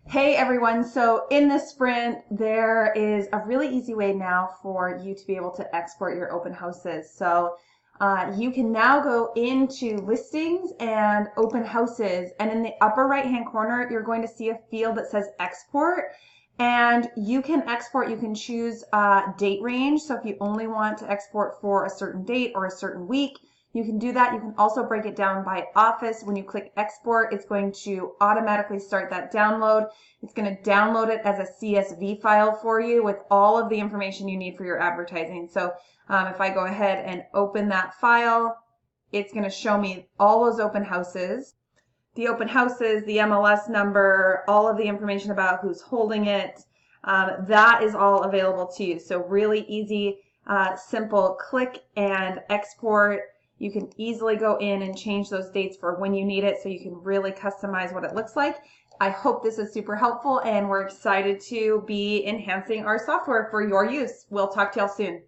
Hey everyone, so in this sprint, there is a really easy way now for you to be able to export your open houses. So you can now go into listings and open houses, and in the upper right hand corner, you're going to see a field that says export. And you can export, you can choose date range. So if you only want to export for a certain date or a certain week, you can do that. You can also break it down by office. When you click export, it's going to automatically start that download. It's going to download it as a CSV file for you with all of the information you need for your advertising. So if I go ahead and open that file, it's going to show me all those open houses. The open houses, the MLS number, all of the information about who's holding it, that is all available to you. So really easy, simple click and export. You can easily go in and change those dates for when you need it so you can really customize what it looks like. I hope this is super helpful and we're excited to be enhancing our software for your use. We'll talk to y'all soon.